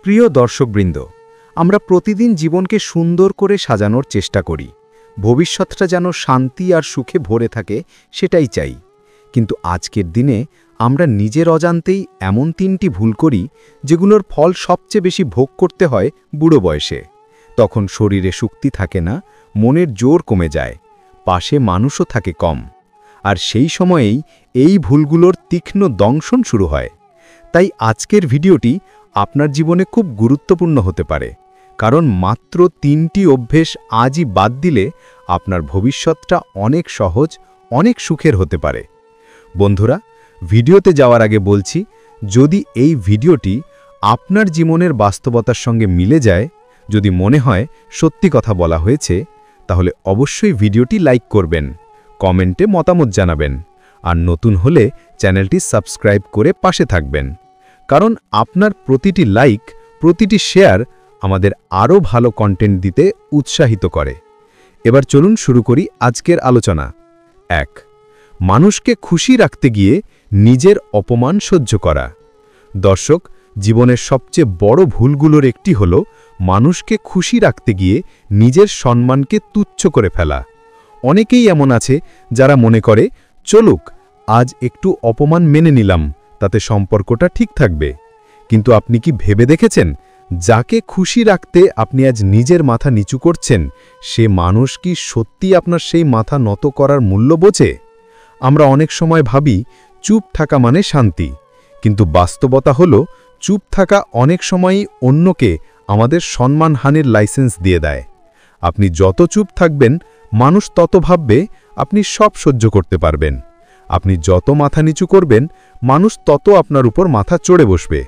প্রিয় দর্শকবৃন্দ, আমরা প্রতিদিন জীবনকে সুন্দর করে সাজানোর চেষ্টা করি। ভবিষ্যৎটা যেন শান্তি আর সুখে ভরে থাকে, সেটাই চাই। কিন্তু আজকের দিনে আমরা নিজের অজান্তেই এমন 3টি ভুল করি, যেগুলোর ফল সবচেয়ে বেশি ভোগ করতে হয় বুড়ো বয়সে। তখন শরীরে শক্তি থাকে না, মনের জোর কমে যায়, পাশে মানুষও থাকে কম। আর সেই সময়েই এই ভুলগুলোর তীক্ষ্ণ দংশন শুরু হয়। তাই আজকের ভিডিওটি আপনার জীবনে খুব গুরুত্বপূর্ণ হতে পারে, কারণ মাত্র 3টি অভ্যেস আজই বাদ দিলে আপনার ভবিষ্যৎটা অনেক সহজ, অনেক সুখের হতে পারে। বন্ধুরা, ভিডিওতে যাওয়ার আগে বলছি, যদি এই ভিডিওটি আপনার জীবনের বাস্তবতার সঙ্গে মিলে যায়, যদি মনে হয় সত্যি কথা বলা হয়েছে, তাহলে অবশ্যই ভিডিওটি লাইক করবেন, কমেন্টে মতামত জানাবেন, আর নতুন হলে চ্যানেলটি সাবস্ক্রাইব করে পাশে থাকবেন। কারণ আপনার প্রতিটি লাইক, প্রতিটি শেয়ার আমাদের আরও ভালো কন্টেন্ট দিতে উৎসাহিত করে। এবার চলুন শুরু করি আজকের আলোচনা। 1. মানুষকে খুশি রাখতে গিয়ে নিজের অপমান সহ্য করা। দর্শক, জীবনের সবচেয়ে বড় ভুলগুলোর একটি হল মানুষকে খুশি রাখতে গিয়ে নিজের সম্মানকে তুচ্ছ করে ফেলা। অনেকেই এমন আছে যারা মনে করে, চলুক, আজ একটু অপমান মেনে নিলাম, তাতে সম্পর্কটা ঠিক থাকবে। কিন্তু আপনি কি ভেবে দেখেছেন, যাকে খুশি রাখতে আপনি আজ নিজের মাথা নিচু করছেন, সে মানুষ কি সত্যি আপনার সেই মাথা নত করার মূল্য বোঝে? আমরা অনেক সময় ভাবি চুপ থাকা মানে শান্তি, কিন্তু বাস্তবতা হলো চুপ থাকা অনেক সময়ই অন্যকে আমাদের সম্মানহানির লাইসেন্স দিয়ে দেয়। আপনি যত চুপ থাকবেন, মানুষ তত ভাববে আপনি সব সহ্য করতে পারবেন। আপনি যত মাথা নিচু করবেন, মানুষ তত আপনার উপর মাথা চড়ে বসবে।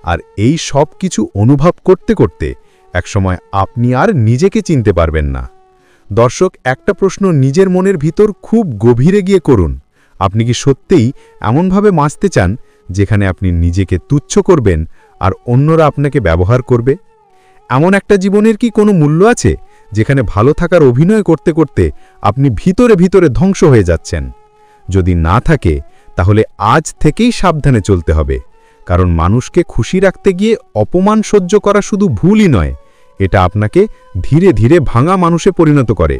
আর এই সব কিছু অনুভব করতে করতে একসময় আপনি আর নিজেকে চিনতে পারবেন না। দর্শক, একটা প্রশ্ন নিজের মনের ভিতর খুব গভীরে গিয়ে করুন। আপনি কি সত্যিই এমনভাবে বাঁচতে চান, যেখানে আপনি নিজেকে তুচ্ছ করবেন আর অন্যরা আপনাকে ব্যবহার করবে? এমন একটা জীবনের কি কোনো মূল্য আছে, যেখানে ভালো থাকার অভিনয় করতে করতে আপনি ভিতরে ভিতরে ধ্বংস হয়ে যাচ্ছেন? যদি না থাকে, তাহলে আজ থেকেই সাবধানে চলতে হবে। কারণ মানুষকে খুশি রাখতে গিয়ে অপমান সহ্য করা শুধু ভুলই নয়, এটা আপনাকে ধীরে ধীরে ভাঙা মানুষে পরিণত করে।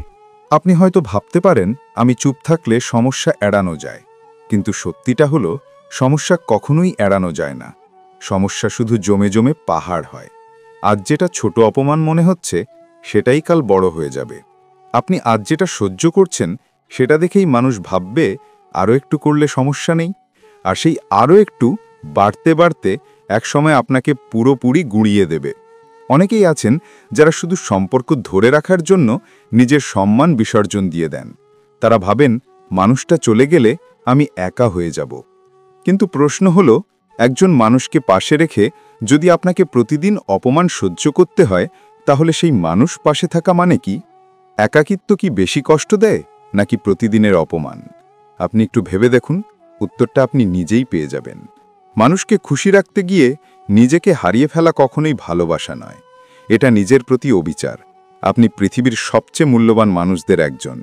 আপনি হয়তো ভাবতে পারেন, আমি চুপ থাকলে সমস্যা এড়ানো যায়। কিন্তু সত্যিটা হলো, সমস্যা কখনোই এড়ানো যায় না। সমস্যা শুধু জমে জমে পাহাড় হয়। আজ যেটা ছোট অপমান মনে হচ্ছে, সেটাই কাল বড় হয়ে যাবে। আপনি আজ যেটা সহ্য করছেন, সেটা দেখেই মানুষ ভাববে আরও একটু করলে সমস্যা নেই। আর সেই আরও একটু বাড়তে বাড়তে একসময় আপনাকে পুরোপুরি গুঁড়িয়ে দেবে। অনেকেই আছেন যারা শুধু সম্পর্ক ধরে রাখার জন্য নিজের সম্মান বিসর্জন দিয়ে দেন। তারা ভাবেন, মানুষটা চলে গেলে আমি একা হয়ে যাব। কিন্তু প্রশ্ন হলো, একজন মানুষকে পাশে রেখে যদি আপনাকে প্রতিদিন অপমান সহ্য করতে হয়, তাহলে সেই মানুষ পাশে থাকা মানে কি? একাকিত্ব কি বেশি কষ্ট দেয়, নাকি প্রতিদিনের অপমান? আপনি একটু ভেবে দেখুন, উত্তরটা আপনি নিজেই পেয়ে যাবেন। মানুষকে খুশি রাখতে গিয়ে নিজেকে হারিয়ে ফেলা কখনোই ভালোবাসা নয়, এটা নিজের প্রতি অবিচার। আপনি পৃথিবীর সবচেয়ে মূল্যবান মানুষদের একজন।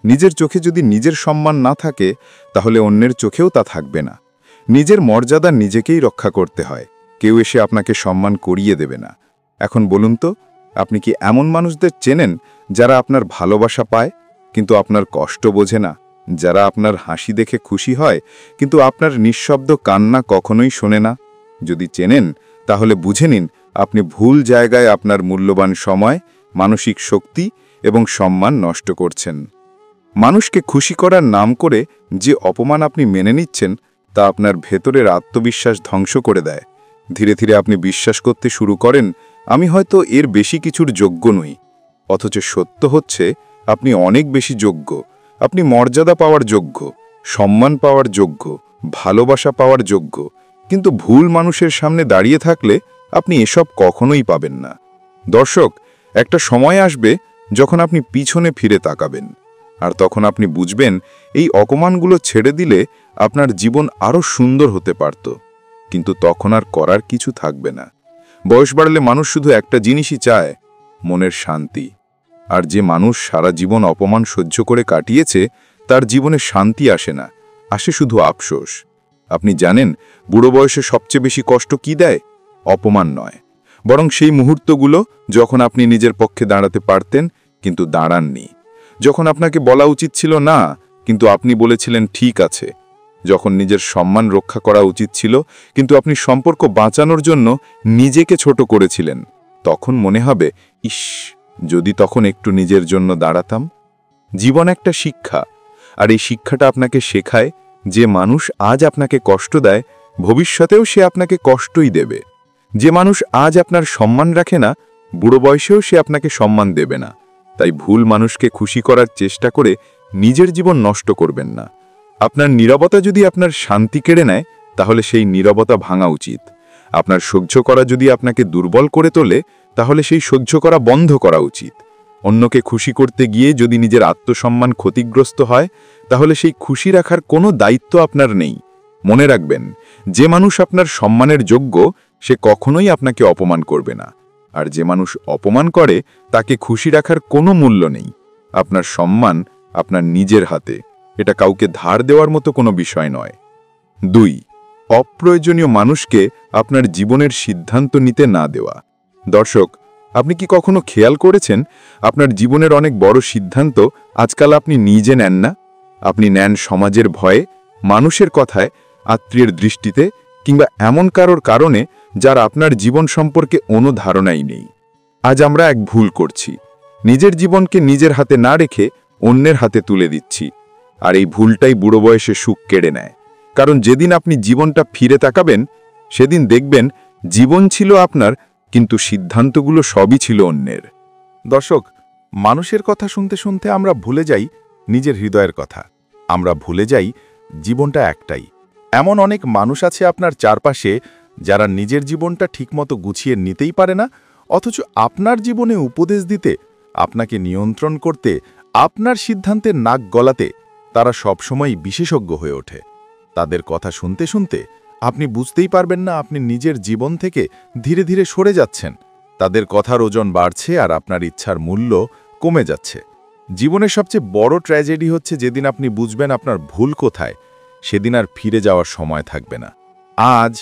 নিজের চোখে যদি নিজের সম্মান না থাকে, তাহলে অন্যের চোখেও তা থাকবে না। নিজের মর্যাদা নিজেকেই রক্ষা করতে হয়, কেউ এসে আপনাকে সম্মান করিয়ে দেবে না। এখন বলুন তো, আপনি কি এমন মানুষদের চেনেন যারা আপনার ভালোবাসা পায় কিন্তু আপনার কষ্ট বোঝে না? যারা আপনার হাসি দেখে খুশি হয় কিন্তু আপনার নিঃশব্দ কান্না কখনোই শোনে না? যদি চেনেন, তাহলে বুঝে নিন আপনি ভুল জায়গায় আপনার মূল্যবান সময়, মানসিক শক্তি এবং সম্মান নষ্ট করছেন। মানুষকে খুশি করার নাম করে যে অপমান আপনি মেনে নিচ্ছেন, তা আপনার ভেতরের আত্মবিশ্বাস ধ্বংস করে দেয়। ধীরে ধীরে আপনি বিশ্বাস করতে শুরু করেন, আমি হয়তো এর বেশি কিছুর যোগ্য নই। অথচ সত্য হচ্ছে, আপনি অনেক বেশি যোগ্য। আপনি মর্যাদা পাওয়ার যোগ্য, সম্মান পাওয়ার যোগ্য, ভালোবাসা পাওয়ার যোগ্য। কিন্তু ভুল মানুষের সামনে দাঁড়িয়ে থাকলে আপনি এসব কখনোই পাবেন না। দর্শক, একটা সময় আসবে যখন আপনি পিছনে ফিরে তাকাবেন, আর তখন আপনি বুঝবেন এই অপমানগুলো ছেড়ে দিলে আপনার জীবন আরও সুন্দর হতে পারত। কিন্তু তখন আর করার কিছু থাকবে না। বয়স বাড়লে মানুষ শুধু একটা জিনিসই চায়, মনের শান্তি। আর যে মানুষ সারা জীবন অপমান সহ্য করে কাটিয়েছে, তার জীবনে শান্তি আসে না, আসে শুধু আফসোস। আপনি জানেন, বুড়ো বয়সে সবচেয়ে বেশি কষ্ট কি দেয়? অপমান নয়, বরং সেই মুহূর্তগুলো যখন আপনি নিজের পক্ষে দাঁড়াতে পারতেন কিন্তু দাঁড়াননি, যখন আপনাকে বলা উচিত ছিল না কিন্তু আপনি বলেছিলেন ঠিক আছে, যখন নিজের সম্মান রক্ষা করা উচিত ছিল কিন্তু আপনি সম্পর্ক বাঁচানোর জন্য নিজেকে ছোট করেছিলেন, তখন মনে হবে, ইস, যদি তখন একটু নিজের জন্য দাঁড়াতাম। জীবন একটা শিক্ষা, আর এই শিক্ষাটা আপনাকে শেখায় যে মানুষ আজ আপনাকে কষ্ট দেয় ভবিষ্যতেও সে আপনাকে কষ্টই দেবে। যে মানুষ আজ আপনার সম্মান রাখে না বুড়ো বয়সেও সে আপনাকে সম্মান দেবে না। তাই ভুল মানুষকে খুশি করার চেষ্টা করে নিজের জীবন নষ্ট করবেন না। আপনার নীরবতা যদি আপনার শান্তি কেড়ে নেয় তাহলে সেই নীরবতা ভাঙা উচিত। আপনার সহ্য করা যদি আপনাকে দুর্বল করে তোলে তাহলে সেই সহ্য করা বন্ধ করা উচিত। অন্যকে খুশি করতে গিয়ে যদি নিজের আত্মসম্মান ক্ষতিগ্রস্ত হয় তাহলে সেই খুশি রাখার কোনো দায়িত্ব আপনার নেই। মনে রাখবেন, যে মানুষ আপনার সম্মানের যোগ্য সে কখনোই আপনাকে অপমান করবে না, আর যে মানুষ অপমান করে তাকে খুশি রাখার কোনো মূল্য নেই। আপনার সম্মান আপনার নিজের হাতে, এটা কাউকে ধার দেওয়ার মতো কোনো বিষয় নয়। 2. অপ্রয়োজনীয় মানুষকে আপনার জীবনের সিদ্ধান্ত নিতে না দেওয়া। দর্শক, আপনি কি কখনো খেয়াল করেছেন আপনার জীবনের অনেক বড় সিদ্ধান্ত আজকাল আপনি নিজে নেন না? আপনি নেন সমাজের ভয়ে, মানুষের কথায়, আত্মীয়ের দৃষ্টিতে, কিংবা এমন কারোর কারণে যার আপনার জীবন সম্পর্কে কোনো ধারণাই নেই। আজ আমরা এক ভুল করছি, নিজের জীবনকে নিজের হাতে না রেখে অন্যের হাতে তুলে দিচ্ছি। আর এই ভুলটাই বুড়ো বয়সে সুখ কেড়ে নেয়। কারণ যেদিন আপনি জীবনটা ফিরে তাকাবেন সেদিন দেখবেন জীবন ছিল আপনার কিন্তু সিদ্ধান্তগুলো সবই ছিল অন্যের। দর্শক, মানুষের কথা শুনতে শুনতে আমরা ভুলে যাই নিজের হৃদয়ের কথা। আমরা ভুলে যাই জীবনটা একটাই। এমন অনেক মানুষ আছে আপনার চারপাশে যারা নিজের জীবনটা ঠিকমতো গুছিয়ে নিতেই পারে না, অথচ আপনার জীবনে উপদেশ দিতে, আপনাকে নিয়ন্ত্রণ করতে, আপনার সিদ্ধান্তে নাক গলাতে তারা সবসময় বিশেষজ্ঞ হয়ে ওঠে। তাদের কথা শুনতে শুনতে আপনি বুঝতেই পারবেন না আপনি নিজের জীবন থেকে ধীরে ধীরে সরে যাচ্ছেন। তাদের কথার ওজন বাড়ছে আর আপনার ইচ্ছার মূল্য কমে যাচ্ছে। জীবনের সবচেয়ে বড় ট্র্যাজেডি হচ্ছে যেদিন আপনি বুঝবেন আপনার ভুল কোথায়, সেদিন আর ফিরে যাওয়ার সময় থাকবে না। আজ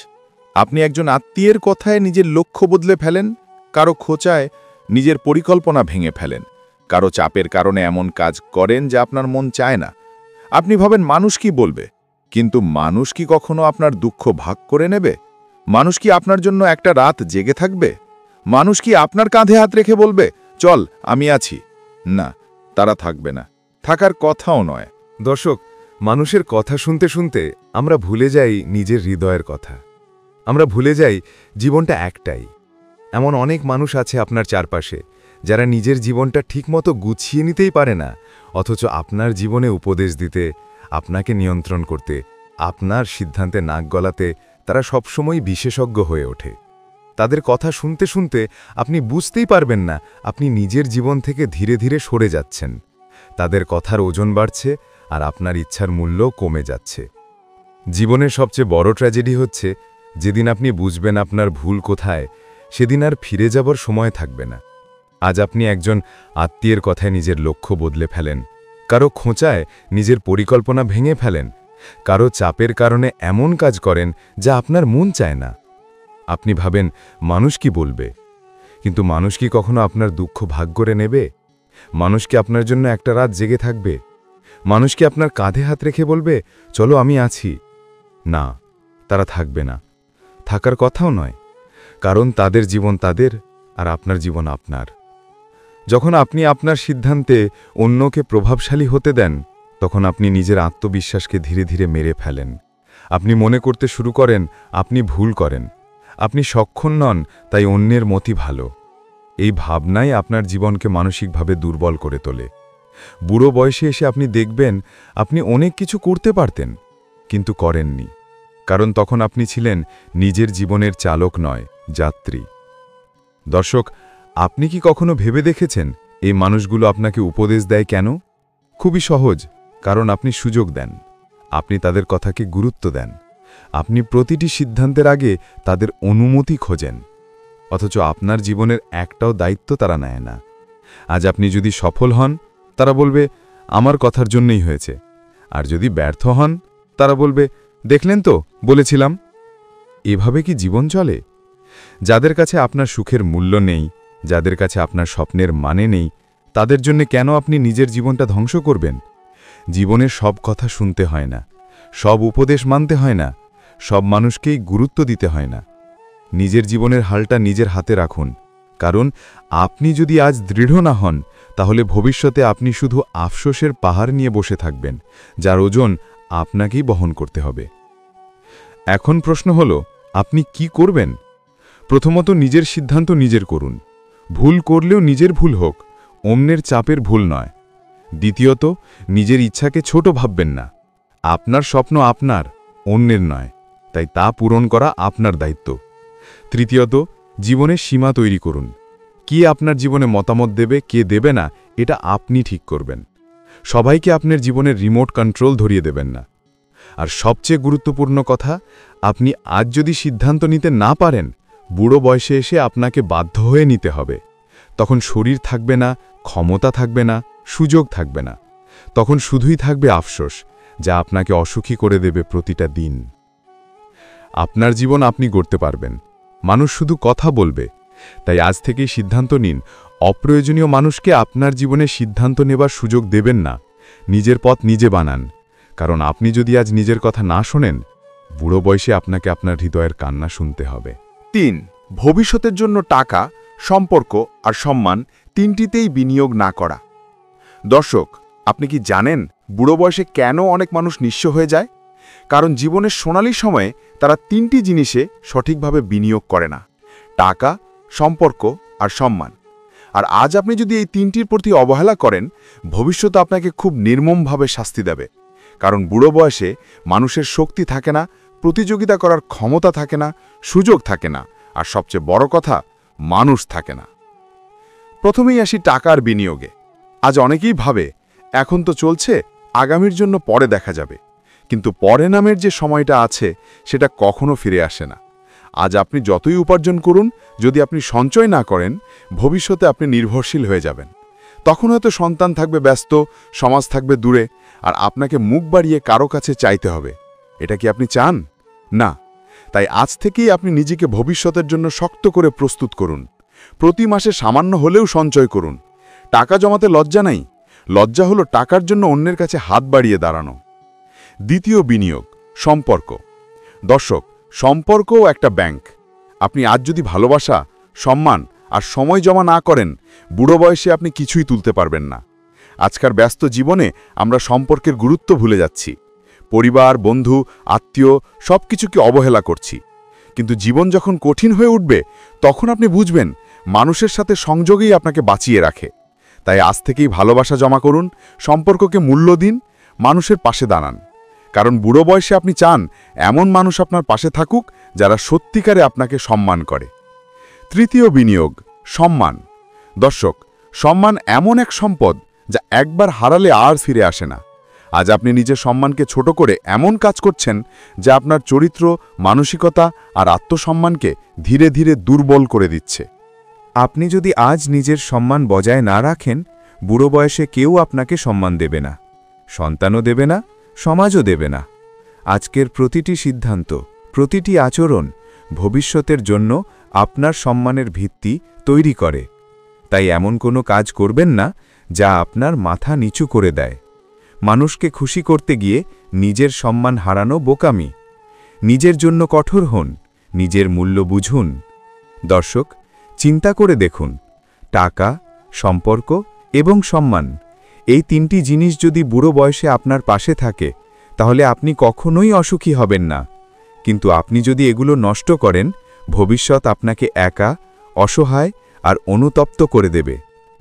আপনি একজন আত্মীয়ের কথায় নিজের লক্ষ্য বদলে ফেলেন, কারো খোঁচায় নিজের পরিকল্পনা ভেঙে ফেলেন, কারো চাপের কারণে এমন কাজ করেন যা আপনার মন চায় না। আপনি ভাবেন মানুষ কি বলবে, কিন্তু মানুষ কি কখনো আপনার দুঃখ ভাগ করে নেবে? মানুষ কি আপনার জন্য একটা রাত জেগে থাকবে? মানুষ কি আপনার কাঁধে হাত রেখে বলবে, চল আমি আছি? না, তারা থাকবে না, থাকার কথাও নয়। দর্শক, মানুষের কথা শুনতে শুনতে আমরা ভুলে যাই নিজের হৃদয়ের কথা। আমরা ভুলে যাই জীবনটা একটাই। এমন অনেক মানুষ আছে আপনার চারপাশে যারা নিজের জীবনটা ঠিকমতো গুছিয়ে নিতেই পারে না, অথচ আপনার জীবনে উপদেশ দিতে, আপনাকে নিয়ন্ত্রণ করতে, আপনার সিদ্ধান্তে নাক গলাতে তারা সবসময় বিশেষজ্ঞ হয়ে ওঠে। তাদের কথা শুনতে শুনতে আপনি বুঝতেই পারবেন না আপনি নিজের জীবন থেকে ধীরে ধীরে সরে যাচ্ছেন। তাদের কথার ওজন বাড়ছে আর আপনার ইচ্ছার মূল্য কমে যাচ্ছে। জীবনের সবচেয়ে বড় ট্র্যাজেডি হচ্ছে যেদিন আপনি বুঝবেন আপনার ভুল কোথায়, সেদিন আর ফিরে যাবার সময় থাকবে না। আজ আপনি একজন আত্মীয়ের কথায় নিজের লক্ষ্য বদলে ফেলেন, কারো খোঁচায় নিজের পরিকল্পনা ভেঙে ফেলেন, কারো চাপের কারণে এমন কাজ করেন যা আপনার মন চায় না। আপনি ভাবেন মানুষ কি বলবে, কিন্তু মানুষ কি কখনো আপনার দুঃখ ভাগ করে নেবে? মানুষ কি আপনার জন্য একটা রাত জেগে থাকবে? মানুষ কি আপনার কাঁধে হাত রেখে বলবে, চলো আমি আছি? না, তারা থাকবে না, থাকার কথাও নয়। কারণ তাদের জীবন তাদের আর আপনার জীবন আপনার। যখন আপনি আপনার সিদ্ধান্তে অন্যকে প্রভাবশালী হতে দেন, তখন আপনি নিজের আত্মবিশ্বাসকে ধীরে ধীরে মেরে ফেলেন। আপনি মনে করতে শুরু করেন আপনি ভুল করেন, আপনি সক্ষম নন, তাই অন্যের মতই ভালো। এই ভাবনাই আপনার জীবনকে মানসিকভাবে দুর্বল করে তোলে। বুড়ো বয়সে এসে আপনি দেখবেন আপনি অনেক কিছু করতে পারতেন, কিন্তু করেননি, কারণ তখন আপনি ছিলেন নিজের জীবনের চালক নয়, যাত্রী। দর্শক, আপনি কি কখনো ভেবে দেখেছেন এই মানুষগুলো আপনাকে উপদেশ দেয় কেন? খুবই সহজ, কারণ আপনি সুযোগ দেন, আপনি তাদের কথাকে গুরুত্ব দেন, আপনি প্রতিটি সিদ্ধান্তের আগে তাদের অনুমতি খোঁজেন, অথচ আপনার জীবনের একটাও দায়িত্ব তারা নেয় না। আজ আপনি যদি সফল হন, তারা বলবে আমার কথার জন্যই হয়েছে, আর যদি ব্যর্থ হন, তারা বলবে দেখলেন তো, বলেছিলাম। এভাবে কি জীবন চলে? যাদের কাছে আপনার সুখের মূল্য নেই, যাদের কাছে আপনার স্বপ্নের মানে নেই, তাদের জন্য কেন আপনি নিজের জীবনটা ধ্বংস করবেন? জীবনের সব কথা শুনতে হয় না, সব উপদেশ মানতে হয় না, সব মানুষকেই গুরুত্ব দিতে হয় না। নিজের জীবনের হালটা নিজের হাতে রাখুন, কারণ আপনি যদি আজ দৃঢ় না হন, তাহলে ভবিষ্যতে আপনি শুধু আফসোসের পাহাড় নিয়ে বসে থাকবেন, যার ওজন আপনাকেই বহন করতে হবে। এখন প্রশ্ন হল, আপনি কি করবেন? প্রথমত, নিজের সিদ্ধান্ত নিজের করুন। ভুল করলেও নিজের ভুল হোক, অন্যের চাপের ভুল নয়। দ্বিতীয়ত, নিজের ইচ্ছাকে ছোট ভাববেন না। আপনার স্বপ্ন আপনার, অন্যের নয়, তাই তা পূরণ করা আপনার দায়িত্ব। তৃতীয়ত, জীবনের সীমা তৈরি করুন। কে আপনার জীবনে মতামত দেবে, কে দেবে না, এটা আপনি ঠিক করবেন। সবাইকে আপনার জীবনের রিমোট কন্ট্রোল ধরিয়ে দেবেন না। আর সবচেয়ে গুরুত্বপূর্ণ কথা, আপনি আজ যদি সিদ্ধান্ত নিতে না পারেন, বুড়ো বয়সে এসে আপনাকে বাধ্য হয়ে নিতে হবে। তখন শরীর থাকবে না, ক্ষমতা থাকবে না, সুযোগ থাকবে না। তখন শুধুই থাকবে আফসোস, যা আপনাকে অসুখী করে দেবে প্রতিটা দিন। আপনার জীবন আপনি গড়তে পারবেন, মানুষ শুধু কথা বলবে। তাই আজ থেকেই সিদ্ধান্ত নিন, অপ্রয়োজনীয় মানুষকে আপনার জীবনে সিদ্ধান্ত নেবার সুযোগ দেবেন না। নিজের পথ নিজে বানান, কারণ আপনি যদি আজ নিজের কথা না শোনেন, বুড়ো বয়সে আপনাকে আপনার হৃদয়ের কান্না শুনতে হবে। 3. ভবিষ্যতের জন্য টাকা, সম্পর্ক আর সম্মান তিনটিতেই বিনিয়োগ না করা। দর্শক, আপনি কি জানেন বুড়ো বয়সে কেন অনেক মানুষ নিঃস্ব হয়ে যায়? কারণ জীবনের সোনালী সময়ে তারা তিনটি জিনিসে সঠিকভাবে বিনিয়োগ করে না: টাকা, সম্পর্ক আর সম্মান। আর আজ আপনি যদি এই তিনটির প্রতি অবহেলা করেন, ভবিষ্যতে আপনাকে খুব নির্মমভাবে শাস্তি দেবে। কারণ বুড়ো বয়সে মানুষের শক্তি থাকে না, প্রতিযোগিতা করার ক্ষমতা থাকে না, সুযোগ থাকে না, আর সবচেয়ে বড় কথা, মানুষ থাকে না। প্রথমেই আসি টাকার বিনিয়োগে। আজ অনেকেই ভাবে, এখন তো চলছে, আগামীর জন্য পরে দেখা যাবে। কিন্তু পরে নামের যে সময়টা আছে, সেটা কখনো ফিরে আসে না। আজ আপনি যতই উপার্জন করুন, যদি আপনি সঞ্চয় না করেন, ভবিষ্যতে আপনি নির্ভরশীল হয়ে যাবেন। তখন হয়তো সন্তান থাকবে ব্যস্ত, সমাজ থাকবে দূরে, আর আপনাকে মুখ বাড়িয়ে কারো কাছে চাইতে হবে। এটা কি আপনি চান? না। তাই আজ থেকেই আপনি নিজেকে ভবিষ্যতের জন্য শক্ত করে প্রস্তুত করুন। প্রতি মাসে সামান্য হলেও সঞ্চয় করুন। টাকা জমাতে লজ্জা নাই, লজ্জা হলো টাকার জন্য অন্যের কাছে হাত বাড়িয়ে দাঁড়ানো। দ্বিতীয় বিনিয়োগ, সম্পর্ক। দর্শক, সম্পর্কও একটা ব্যাংক। আপনি আজ যদি ভালোবাসা, সম্মান আর সময় জমা না করেন, বুড়ো বয়সে আপনি কিছুই তুলতে পারবেন না। আজকার ব্যস্ত জীবনে আমরা সম্পর্কের গুরুত্ব ভুলে যাচ্ছি। পরিবার, বন্ধু, আত্মীয় সবকিছুকে অবহেলা করছি। কিন্তু জীবন যখন কঠিন হয়ে উঠবে, তখন আপনি বুঝবেন মানুষের সাথে সংযোগই আপনাকে বাঁচিয়ে রাখে। তাই আজ থেকেই ভালোবাসা জমা করুন, সম্পর্ককে মূল্য দিন, মানুষের পাশে দাঁড়ান। কারণ বুড়ো বয়সে আপনি চান এমন মানুষ আপনার পাশে থাকুক যারা সত্যিকারে আপনাকে সম্মান করে। তৃতীয় বিনিয়োগ, সম্মান। দর্শক, সম্মান এমন এক সম্পদ যা একবার হারালে আর ফিরে আসে না। আজ আপনি নিজের সম্মানকে ছোট করে এমন কাজ করছেন যা আপনার চরিত্র, মানসিকতা আর আত্মসম্মানকে ধীরে ধীরে দুর্বল করে দিচ্ছে। আপনি যদি আজ নিজের সম্মান বজায় না রাখেন, বুড়ো বয়সে কেউ আপনাকে সম্মান দেবে না, সন্তানও দেবে না, সমাজও দেবে না। আজকের প্রতিটি সিদ্ধান্ত, প্রতিটি আচরণ ভবিষ্যতের জন্য আপনার সম্মানের ভিত্তি তৈরি করে। তাই এমন কোনো কাজ করবেন না যা আপনার মাথা নিচু করে দেয়। মানুষকে খুশি করতে গিয়ে নিজের সম্মান হারানো বোকামি। নিজের জন্য কঠোর হন, নিজের মূল্য বুঝুন। দর্শক, চিন্তা করে দেখুন, টাকা, সম্পর্ক এবং সম্মান, এই তিনটি জিনিস যদি বুড়ো বয়সে আপনার পাশে থাকে, তাহলে আপনি কখনোই অসুখী হবেন না। কিন্তু আপনি যদি এগুলো নষ্ট করেন, ভবিষ্যৎ আপনাকে একা, অসহায় আর অনুতপ্ত করে দেবে।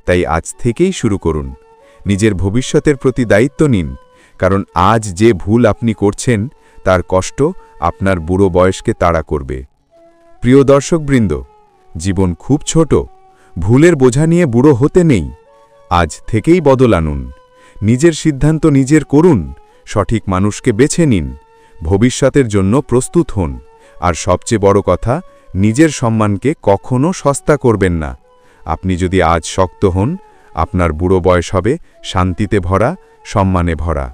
তাই আজ থেকেই শুরু করুন। নিজের ভবিষ্যতের প্রতি দায়িত্ব নিন, কারণ আজ যে ভুল আপনি করছেন, তার কষ্ট আপনার বুড়ো বয়সকে তাড়া করবে। প্রিয় দর্শকবৃন্দ, জীবন খুব ছোট, ভুলের বোঝা নিয়ে বুড়ো হতে নেই। আজ থেকেই বদল আনুন, নিজের সিদ্ধান্ত নিজের করুন, সঠিক মানুষকে বেছে নিন, ভবিষ্যতের জন্য প্রস্তুত হন, আর সবচেয়ে বড় কথা, নিজের সম্মানকে কখনো সস্তা করবেন না। আপনি যদি আজ শক্ত হন, আপনার বুড়ো বয়স হবে শান্তিতে ভরা, সম্মানে ভরা।